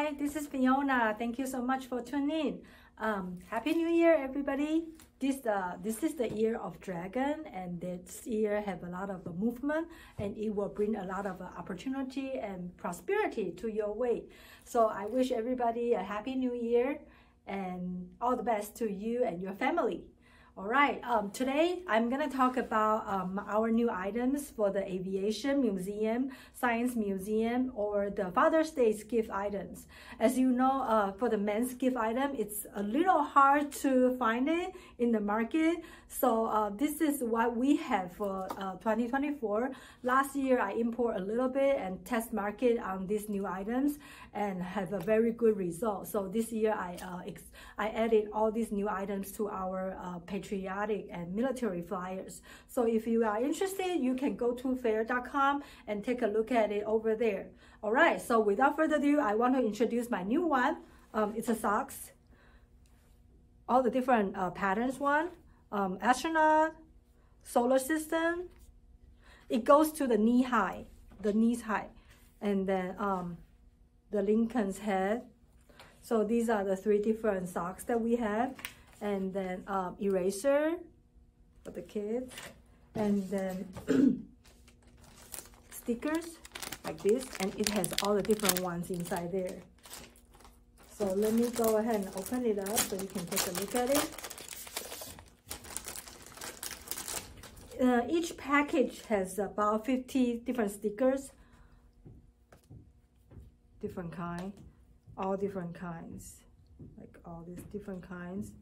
Hi, this is Fiona. Thank you so much for tuning in. Happy New Year, everybody. This is the year of dragon, and this year have a lot of movement, and it will bring a lot of opportunity and prosperity to your way. So I wish everybody a happy new year and all the best to you and your family. All right, today I'm gonna talk about our new items for the Aviation Museum, Science Museum, or the Father's Day gift items. As you know, for the men's gift item, it's a little hard to find it in the market. So this is what we have for 2024. Last year, I import a little bit and test market on these new items and have a very good result. So this year, I added all these new items to our patriotic and military flyers. So if you are interested, you can go to fair.com and take a look at it over there. All right, so without further ado, I want to introduce my new one. It's a socks, all the different patterns one, astronaut, solar system. It goes to the knee high, the knees high, and then the Lincoln's head. So these are the three different socks that we have. And then eraser for the kids, and then stickers like this, and it has all the different ones inside there. So let me go ahead and open it up so you can take a look at it. Each package has about 50 different stickers, different kind, all different kinds, like all these different kinds.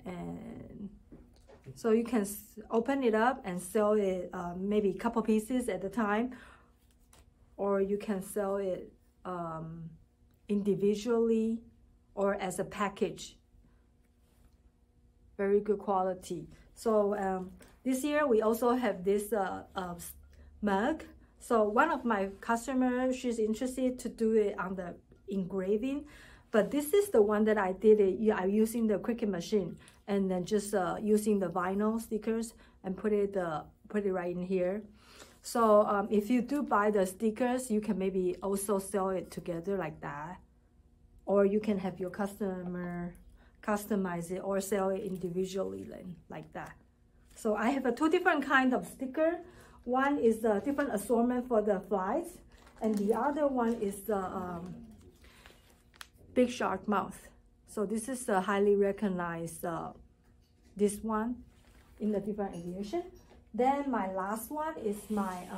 And so you can open it up and sell it maybe a couple pieces at a time, or you can sell it individually or as a package. Very good quality. So this year we also have this mug. So one of my customers, she's interested to do it on the engraving. But this is the one that I did it. Yeah, I'm using the Cricut machine and then just using the vinyl stickers and put it right in here. So if you do buy the stickers, you can maybe also sell it together like that, or you can have your customer customize it or sell it individually then like that. So I have two different kinds of sticker. One is the different assortment for the flies, and the other one is the big shark mouth. So this is a highly recognized this one in the different aviation. Then my last one is my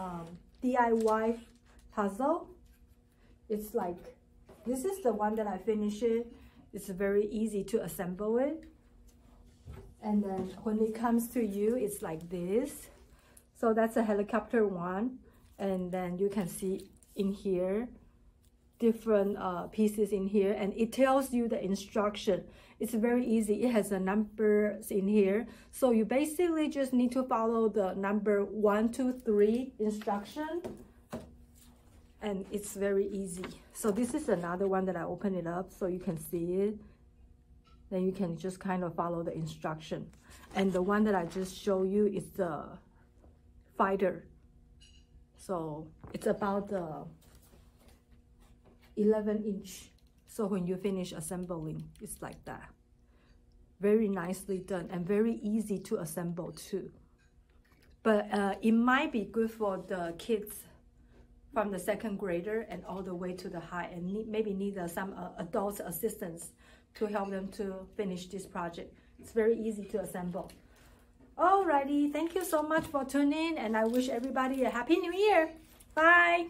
DIY puzzle. It's like, this is the one that I finished it. It's very easy to assemble it. And then when it comes to you, it's like this. So that's a helicopter one. And then you can see in here different pieces in here, and it tells you the instruction. It's very easy. It has the numbers in here, so you basically just need to follow the number 1, 2, 3 instruction, and it's very easy. So this is another one that I open it up so you can see it. Then you can just kind of follow the instruction. And the one that I just showed you is the fighter. So it's about the 11-inch. So when you finish assembling, it's like that. Very nicely done and very easy to assemble too. But it might be good for the kids from the second grader and all the way to the high, and maybe need some adult assistance to help them to finish this project. It's very easy to assemble. Alrighty, thank you so much for tuning in, and I wish everybody a happy new year. Bye.